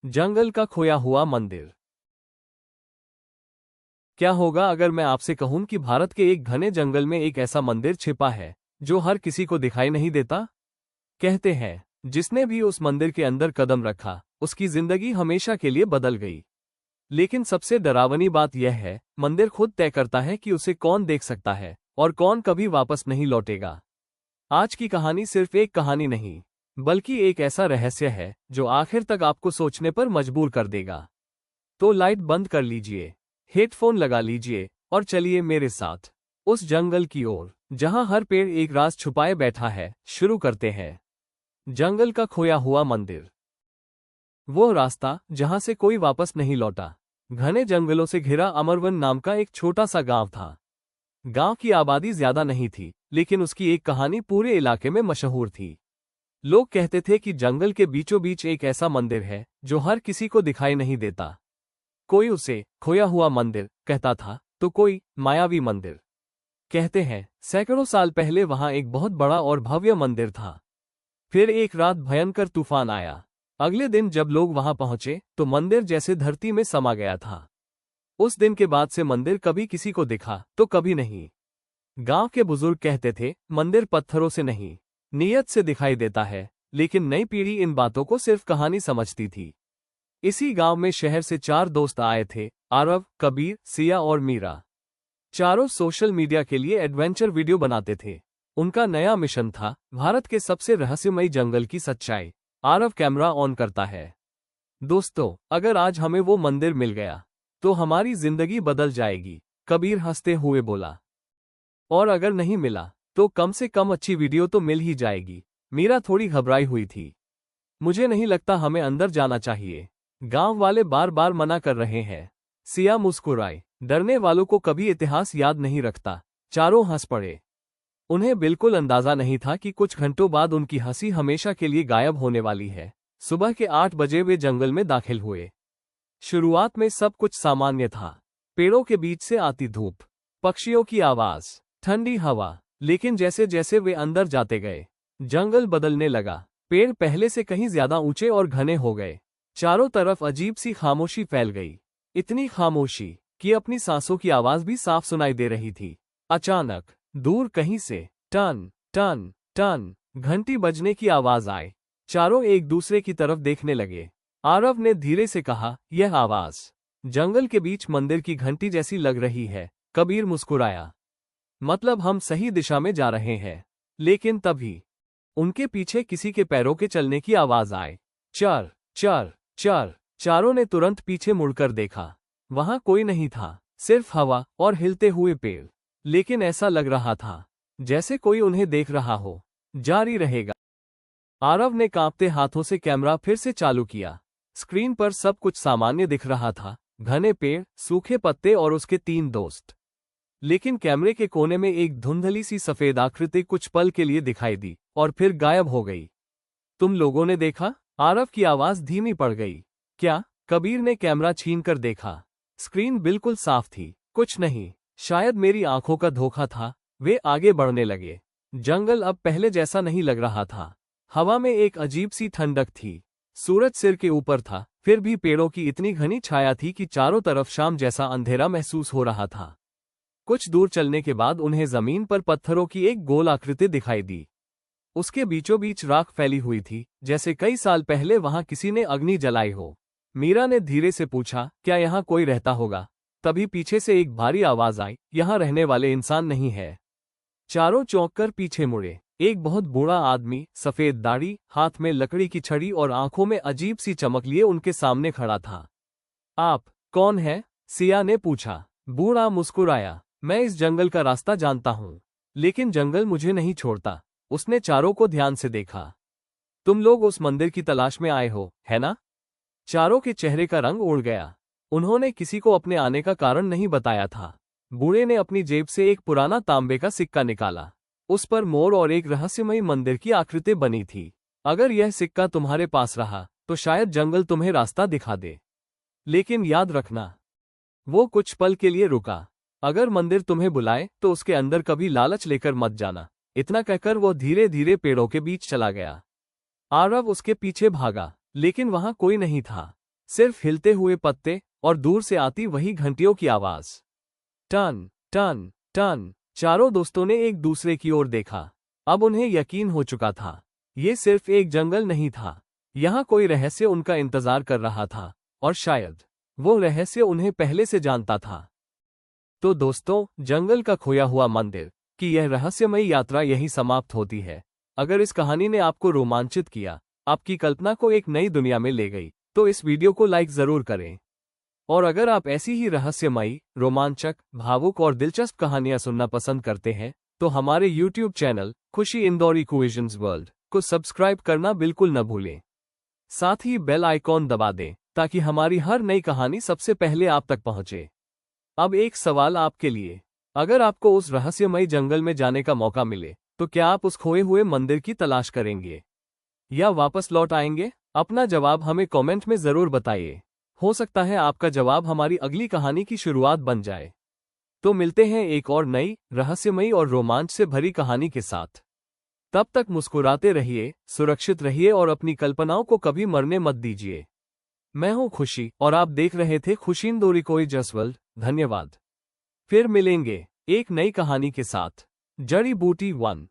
जंगल का खोया हुआ मंदिर। क्या होगा अगर मैं आपसे कहूं कि भारत के एक घने जंगल में एक ऐसा मंदिर छिपा है जो हर किसी को दिखाई नहीं देता? कहते हैं जिसने भी उस मंदिर के अंदर कदम रखा उसकी जिंदगी हमेशा के लिए बदल गई। लेकिन सबसे डरावनी बात यह है, मंदिर खुद तय करता है कि उसे कौन देख सकता है और कौन कभी वापस नहीं लौटेगा। आज की कहानी सिर्फ एक कहानी नहीं, बल्कि एक ऐसा रहस्य है जो आखिर तक आपको सोचने पर मजबूर कर देगा। तो लाइट बंद कर लीजिए, हेडफोन लगा लीजिए और चलिए मेरे साथ उस जंगल की ओर जहां हर पेड़ एक राज छुपाए बैठा है। शुरू करते हैं। जंगल का खोया हुआ मंदिर। वो रास्ता जहां से कोई वापस नहीं लौटा। घने जंगलों से घिरा अमरवन नाम का एक छोटा सा गांव था। गांव की आबादी ज्यादा नहीं थी, लेकिन उसकी एक कहानी पूरे इलाके में मशहूर थी। लोग कहते थे कि जंगल के बीचों बीच एक ऐसा मंदिर है जो हर किसी को दिखाई नहीं देता। कोई उसे खोया हुआ मंदिर कहता था, तो कोई मायावी मंदिर। कहते हैं सैकड़ों साल पहले वहां एक बहुत बड़ा और भव्य मंदिर था। फिर एक रात भयंकर तूफान आया। अगले दिन जब लोग वहां पहुंचे तो मंदिर जैसे धरती में समा गया था। उस दिन के बाद से मंदिर कभी किसी को दिखा तो कभी नहीं। गांव के बुजुर्ग कहते थे मंदिर पत्थरों से नहीं, नीयत से दिखाई देता है, लेकिन नई पीढ़ी इन बातों को सिर्फ कहानी समझती थी। इसी गांव में शहर से 4 दोस्त आए थे, आरव, कबीर, सिया और मीरा। चारों सोशल मीडिया के लिए एडवेंचर वीडियो बनाते थे। उनका नया मिशन था भारत के सबसे रहस्यमयी जंगल की सच्चाई। आरव कैमरा ऑन करता है। दोस्तों, अगर आज हमें वो मंदिर मिल गया तो हमारी जिंदगी बदल जाएगी, कबीर हंसते हुए बोला। और अगर नहीं मिला तो कम से कम अच्छी वीडियो तो मिल ही जाएगी। मीरा थोड़ी घबराई हुई थी। मुझे नहीं लगता हमें अंदर जाना चाहिए, गांव वाले बार बार मना कर रहे हैं। सिया मुस्कुराए, डरने वालों को कभी इतिहास याद नहीं रखता। चारों हंस पड़े। उन्हें बिल्कुल अंदाजा नहीं था कि कुछ घंटों बाद उनकी हंसी हमेशा के लिए गायब होने वाली है। सुबह के 8 बजे वे जंगल में दाखिल हुए। शुरुआत में सब कुछ सामान्य था। पेड़ों के बीच से आती धूप, पक्षियों की आवाज, ठंडी हवा। लेकिन जैसे जैसे वे अंदर जाते गए, जंगल बदलने लगा। पेड़ पहले से कहीं ज्यादा ऊंचे और घने हो गए। चारों तरफ अजीब सी खामोशी फैल गई। इतनी खामोशी कि अपनी सांसों की आवाज भी साफ सुनाई दे रही थी। अचानक दूर कहीं से टन टन टन घंटी बजने की आवाज आई। चारों एक दूसरे की तरफ देखने लगे। आरव ने धीरे से कहा, यह आवाज जंगल के बीच मंदिर की घंटी जैसी लग रही है। कबीर मुस्कुराया, मतलब हम सही दिशा में जा रहे हैं। लेकिन तभी उनके पीछे किसी के पैरों के चलने की आवाज आई। चर चर चर। चारों ने तुरंत पीछे मुड़कर देखा। वहां कोई नहीं था, सिर्फ हवा और हिलते हुए पेड़। लेकिन ऐसा लग रहा था जैसे कोई उन्हें देख रहा हो। जारी रहेगा। आरव ने कांपते हाथों से कैमरा फिर से चालू किया। स्क्रीन पर सब कुछ सामान्य दिख रहा था, घने पेड़, सूखे पत्ते और उसके 3 दोस्त। लेकिन कैमरे के कोने में एक धुंधली सी सफेद आकृति कुछ पल के लिए दिखाई दी और फिर गायब हो गई। तुम लोगों ने देखा? आरव की आवाज धीमी पड़ गई। क्या? कबीर ने कैमरा छीनकर देखा। स्क्रीन बिल्कुल साफ थी। कुछ नहीं, शायद मेरी आंखों का धोखा था। वे आगे बढ़ने लगे। जंगल अब पहले जैसा नहीं लग रहा था। हवा में एक अजीब सी ठंडक थी। सूरज सिर के ऊपर था, फिर भी पेड़ों की इतनी घनी छाया थी कि चारों तरफ शाम जैसा अंधेरा महसूस हो रहा था। कुछ दूर चलने के बाद उन्हें जमीन पर पत्थरों की एक गोल आकृति दिखाई दी। उसके बीचों बीच राख फैली हुई थी, जैसे कई साल पहले वहां किसी ने अग्नि जलाई हो। मीरा ने धीरे से पूछा, क्या यहाँ कोई रहता होगा? तभी पीछे से एक भारी आवाज आई, यहाँ रहने वाले इंसान नहीं है। चारों चौंक कर पीछे मुड़े। एक बहुत बूढ़ा आदमी, सफेद दाढ़ी, हाथ में लकड़ी की छड़ी और आंखों में अजीब सी चमक लिए उनके सामने खड़ा था। आप कौन हैं? सिया ने पूछा। बूढ़ा मुस्कुराया, मैं इस जंगल का रास्ता जानता हूँ, लेकिन जंगल मुझे नहीं छोड़ता। उसने चारों को ध्यान से देखा। तुम लोग उस मंदिर की तलाश में आए हो, है ना? चारों के चेहरे का रंग उड़ गया। उन्होंने किसी को अपने आने का कारण नहीं बताया था। बूढ़े ने अपनी जेब से एक पुराना तांबे का सिक्का निकाला। उस पर मोर और एक रहस्यमयी मंदिर की आकृति बनी थी। अगर यह सिक्का तुम्हारे पास रहा तो शायद जंगल तुम्हें रास्ता दिखा दे। लेकिन याद रखना। वो कुछ पल के लिए रुका। अगर मंदिर तुम्हें बुलाए तो उसके अंदर कभी लालच लेकर मत जाना। इतना कहकर वो धीरे धीरे पेड़ों के बीच चला गया। आरव उसके पीछे भागा, लेकिन वहां कोई नहीं था। सिर्फ हिलते हुए पत्ते और दूर से आती वही घंटियों की आवाज। टन टन टन। चारों दोस्तों ने एक दूसरे की ओर देखा। अब उन्हें यकीन हो चुका था, ये सिर्फ एक जंगल नहीं था, यहाँ कोई रहस्य उनका इंतजार कर रहा था, और शायद वो रहस्य उन्हें पहले से जानता था। तो दोस्तों, जंगल का खोया हुआ मंदिर की यह रहस्यमयी यात्रा यहीं समाप्त होती है। अगर इस कहानी ने आपको रोमांचित किया, आपकी कल्पना को एक नई दुनिया में ले गई, तो इस वीडियो को लाइक जरूर करें। और अगर आप ऐसी ही रहस्यमयी, रोमांचक, भावुक और दिलचस्प कहानियां सुनना पसंद करते हैं, तो हमारे YouTube चैनल खुशी इंदौरी क्विजन्स वर्ल्ड को सब्सक्राइब करना बिल्कुल न भूलें। साथ ही बेल आइकॉन दबा दें ताकि हमारी हर नई कहानी सबसे पहले आप तक पहुंचे। अब एक सवाल आपके लिए, अगर आपको उस रहस्यमयी जंगल में जाने का मौका मिले, तो क्या आप उस खोए हुए मंदिर की तलाश करेंगे या वापस लौट आएंगे? अपना जवाब हमें कमेंट में जरूर बताइए। हो सकता है आपका जवाब हमारी अगली कहानी की शुरुआत बन जाए। तो मिलते हैं एक और नई, रहस्यमयी और रोमांच से भरी कहानी के साथ। तब तक मुस्कुराते रहिए, सुरक्षित रहिए और अपनी कल्पनाओं को कभी मरने मत दीजिए। मैं हूं खुशी और आप देख रहे थे खुशी इंदौरी क्विजन्स वर्ल्ड। धन्यवाद। फिर मिलेंगे एक नई कहानी के साथ। जड़ी बूटी 1।